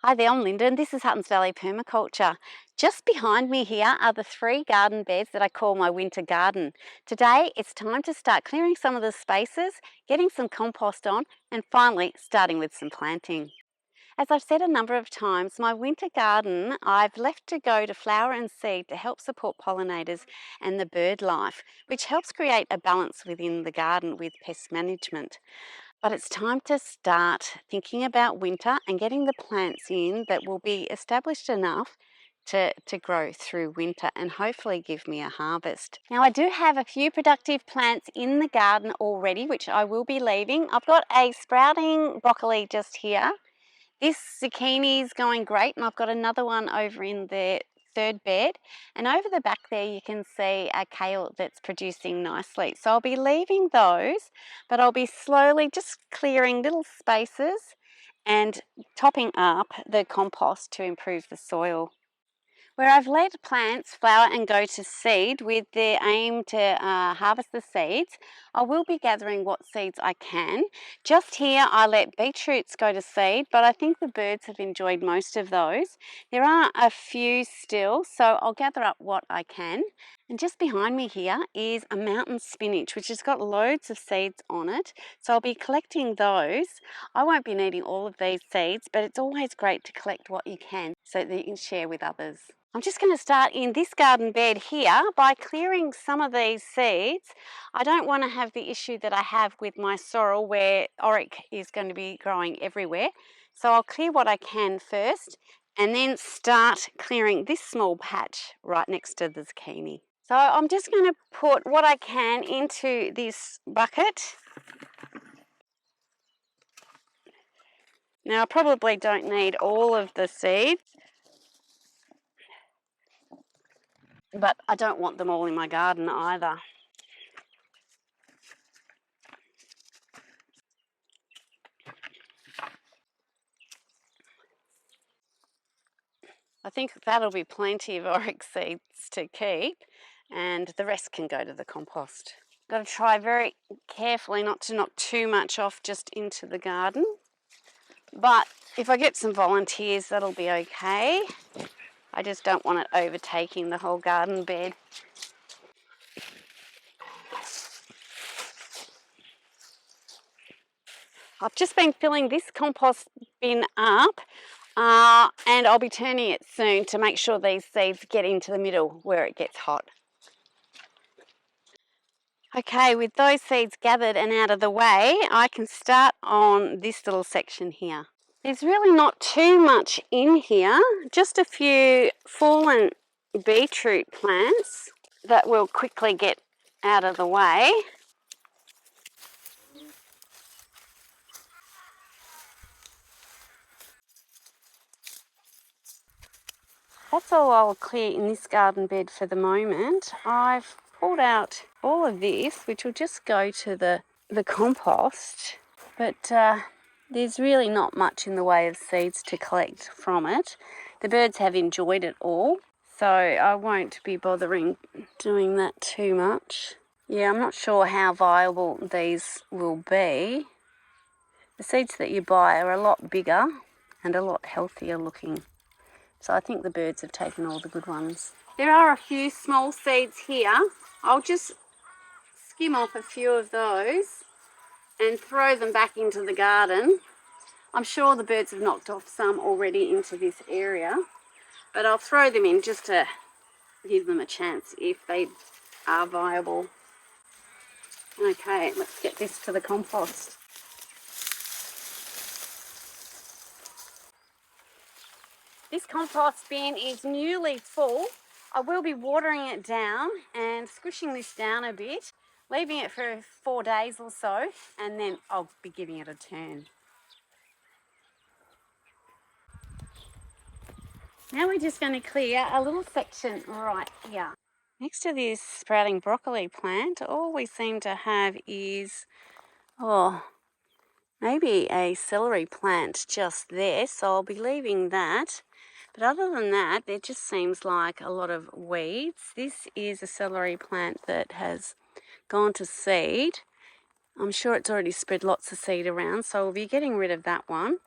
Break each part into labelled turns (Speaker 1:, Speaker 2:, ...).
Speaker 1: Hi there, I'm Linda and this is Huttons Valley Permaculture. Just behind me here are the 3 garden beds that I call my winter garden. Today it's time to start clearing some of the spaces, getting some compost on and finally starting with some planting. As I've said a number of times, my winter garden I've left to go to flower and seed to help support pollinators and the bird life, which helps create a balance within the garden with pest management. But it's time to start thinking about winter and getting the plants in that will be established enough to grow through winter and hopefully give me a harvest. Now I do have a few productive plants in the garden already, which I will be leaving. I've got a sprouting broccoli just here. This zucchini is going great, and I've got another one over in the 3rd bed, and over the back there you can see a kale that's producing nicely. So I'll be leaving those, but I'll be slowly just clearing little spaces and topping up the compost to improve the soil. Where I've let plants flower and go to seed with the aim to harvest the seeds, I will be gathering what seeds I can. Just here I let beetroots go to seed, but I think the birds have enjoyed most of those. There are a few still, so I'll gather up what I can. And just behind me here is a mountain spinach, which has got loads of seeds on it. So I'll be collecting those. I won't be needing all of these seeds, but it's always great to collect what you can so that you can share with others. I'm just going to start in this garden bed here by clearing some of these seeds. I don't want to have the issue that I have with my sorrel where oric is going to be growing everywhere. So I'll clear what I can first and then start clearing this small patch right next to the zucchini. So I'm just going to put what I can into this bucket. Now I probably don't need all of the seeds, but I don't want them all in my garden either. I think that'll be plenty of oric seeds to keep, and the rest can go to the compost. Got to try very carefully not to knock too much off just into the garden, but if I get some volunteers that'll be okay. I just don't want it overtaking the whole garden bed. I've just been filling this compost bin up and I'll be turning it soon to make sure these seeds get into the middle where it gets hot. Okay, with those seeds gathered and out of the way, I can start on this little section here. There's really not too much in here, just a few fallen beetroot plants that will quickly get out of the way. That's all I'll clear in this garden bed for the moment. I've pulled out all of this, which will just go to the compost, but there's really not much in the way of seeds to collect from it. The birds have enjoyed it all, so I won't be bothering doing that too much. Yeah, I'm not sure how viable these will be. The seeds that you buy are a lot bigger and a lot healthier looking. So I think the birds have taken all the good ones. There are a few small seeds here. I'll just skim off a few of those and throw them back into the garden. I'm sure the birds have knocked off some already into this area, but I'll throw them in just to give them a chance if they are viable. Okay, let's get this to the compost. This compost bin is newly full. I will be watering it down and squishing this down a bit, leaving it for 4 days or so, and then I'll be giving it a turn. Now we're just going to clear a little section right here. Next to this sprouting broccoli plant, all we seem to have is, maybe a celery plant just there, so I'll be leaving that. But other than that, there just seems like a lot of weeds. This is a celery plant that has gone to seed. I'm sure it's already spread lots of seed around, so we'll be getting rid of that one.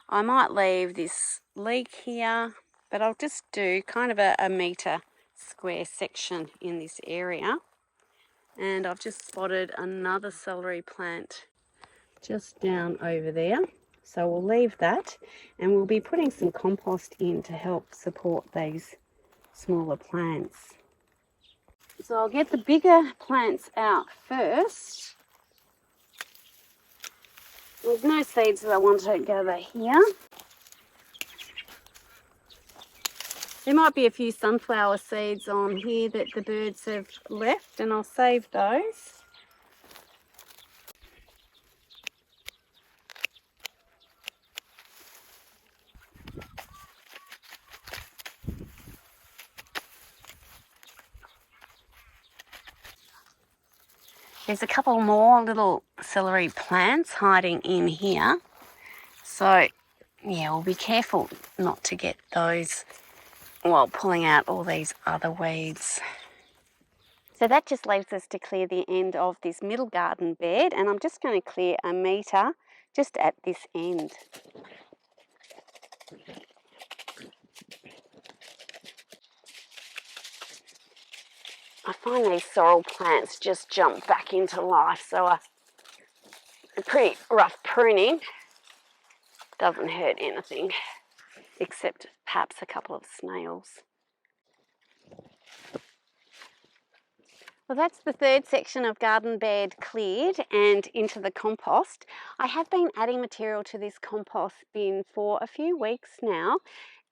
Speaker 1: I might leave this leek here, but I'll just do kind of a metre square section in this area. And I've just spotted another celery plant just down over there. So we'll leave that, and we'll be putting some compost in to help support these smaller plants. So I'll get the bigger plants out first. There's no seeds that I want to gather here. There might be a few sunflower seeds on here that the birds have left, and I'll save those. There's a couple more little celery plants hiding in here. So, yeah, we'll be careful not to get those while pulling out all these other weeds. So that just leaves us to clear the end of this middle garden bed, and I'm just going to clear a metre just at this end. I find these sorrel plants just jump back into life, so a pretty rough pruning doesn't hurt anything, except perhaps a couple of snails. Well, that's the third section of garden bed cleared and into the compost. I have been adding material to this compost bin for a few weeks now.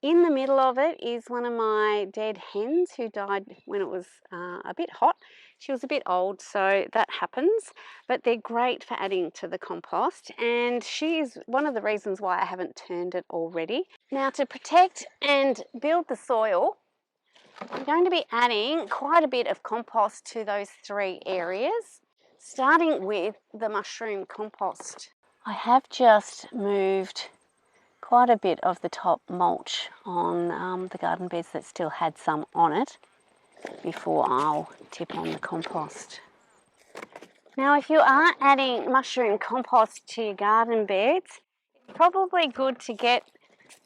Speaker 1: In the middle of it is one of my dead hens who died when it was a bit hot. She was a bit old, so that happens, but they're great for adding to the compost, and she is one of the reasons why I haven't turned it already. Now, to protect and build the soil, I'm going to be adding quite a bit of compost to those three areas, starting with the mushroom compost. I have just moved quite a bit of the top mulch on the garden beds that still had some on it before I'll tip on the compost. Now, if you are adding mushroom compost to your garden beds, it's probably good to get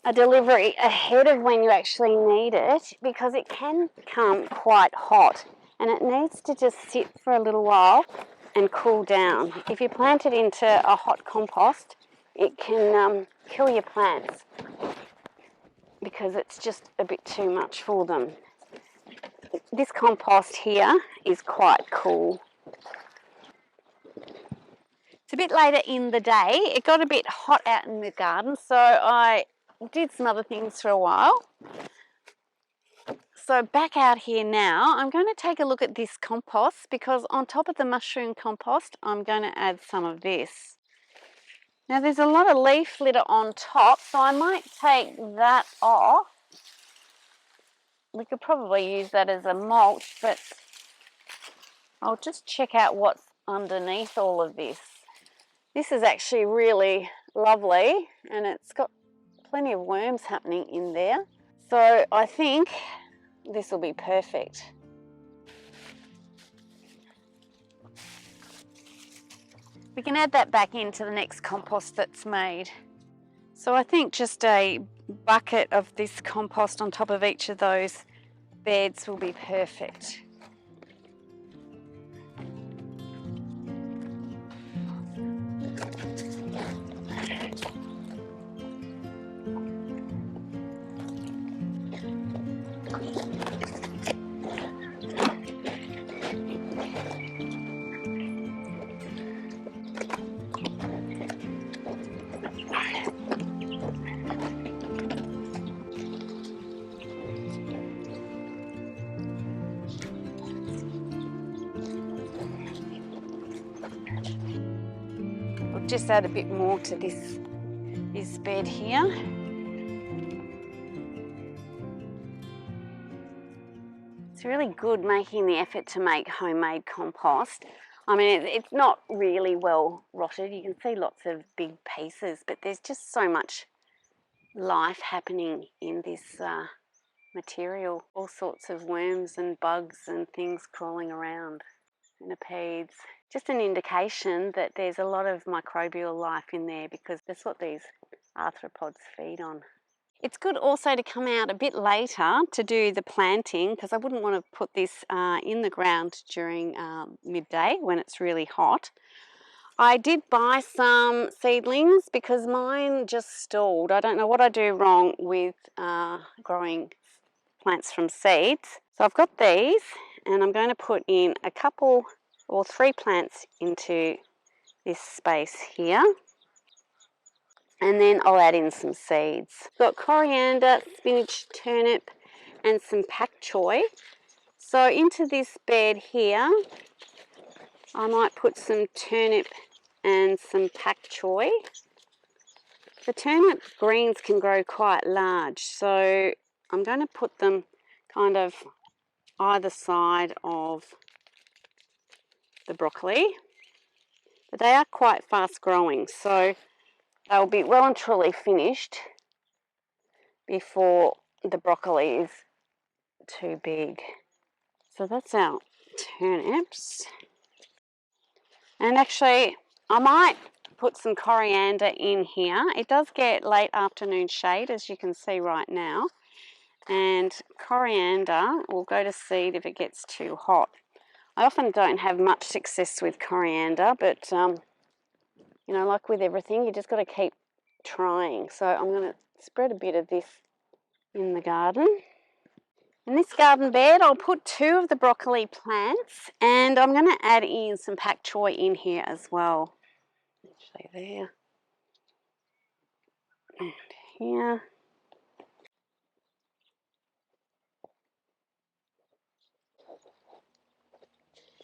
Speaker 1: a delivery ahead of when you actually need it, because it can come quite hot and it needs to just sit for a little while and cool down. If you plant it into a hot compost, it can kill your plants because it's just a bit too much for them. This compost here is quite cool. It's a bit later in the day. It got a bit hot out in the garden, so I did some other things for a while. So back out here now, I'm going to take a look at this compost, because on top of the mushroom compost, I'm going to add some of this. Now, there's a lot of leaf litter on top, so I might take that off. We could probably use that as a mulch, but I'll just check out what's underneath all of this. This is actually really lovely, and it's got plenty of worms happening in there. So I think this will be perfect. We can add that back into the next compost that's made. So I think just a bucket of this compost on top of each of those beds will be perfect. We'll just add a bit more to this bed here. It's really good making the effort to make homemade compost. I mean, it's not really well rotted. You can see lots of big pieces, but there's just so much life happening in this material. All sorts of worms and bugs and things crawling around. Centipedes. Just an indication that there's a lot of microbial life in there, because that's what these arthropods feed on. It's good also to come out a bit later to do the planting, because I wouldn't want to put this in the ground during midday when it's really hot. I did buy some seedlings because mine just stalled. I don't know what I do wrong with growing plants from seeds. So I've got these, and I'm going to put in a couple or 3 plants into this space here. And then I'll add in some seeds. Got coriander, spinach, turnip, and some pak choi. So into this bed here, I might put some turnip and some pak choi. The turnip greens can grow quite large, so I'm going to put them kind of either side of the broccoli. But they are quite fast growing, so they'll be well and truly finished before the broccoli is too big. So that's our turnips. And actually, I might put some coriander in here. It does get late afternoon shade, as you can see right now. And coriander will go to seed if it gets too hot. I often don't have much success with coriander, but you know, like with everything, you just got to keep trying. So I'm going to spread a bit of this in the garden. In this garden bed, I'll put 2 of the broccoli plants, and I'm going to add in some pak choi in here as well. Actually there, and here.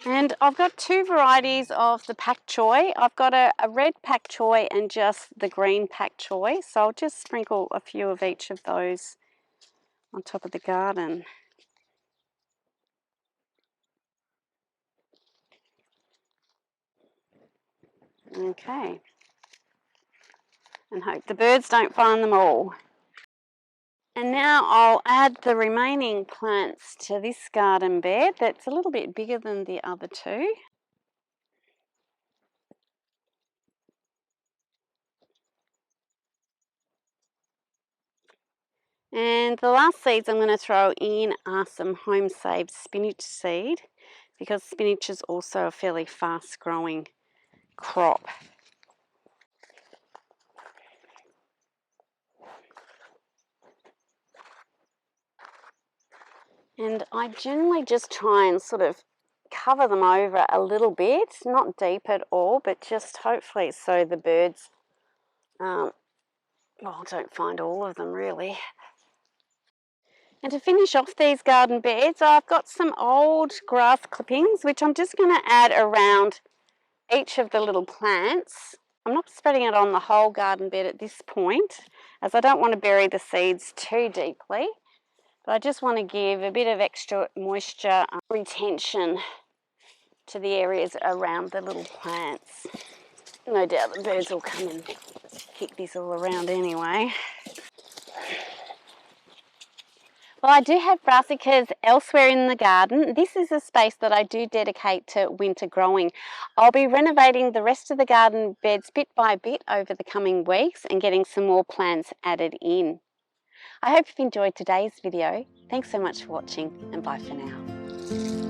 Speaker 1: And I've got 2 varieties of the pak choi. I've got a red pak choi and just the green pak choi. So I'll just sprinkle a few of each of those on top of the garden. Okay. And hope the birds don't find them all. And now I'll add the remaining plants to this garden bed that's a little bit bigger than the other 2. And the last seeds I'm going to throw in are some home-saved spinach seed, because spinach is also a fairly fast-growing crop. And I generally just try and sort of cover them over a little bit, not deep at all, but just hopefully so the birds, well, don't find all of them really. And to finish off these garden beds, I've got some old grass clippings, which I'm just going to add around each of the little plants. I'm not spreading it on the whole garden bed at this point, as I don't want to bury the seeds too deeply. But I just want to give a bit of extra moisture retention to the areas around the little plants. No doubt the birds will come and kick this all around anyway. Well, I do have brassicas elsewhere in the garden. This is a space that I do dedicate to winter growing. I'll be renovating the rest of the garden beds bit by bit over the coming weeks and getting some more plants added in. I hope you've enjoyed today's video. Thanks so much for watching, and bye for now.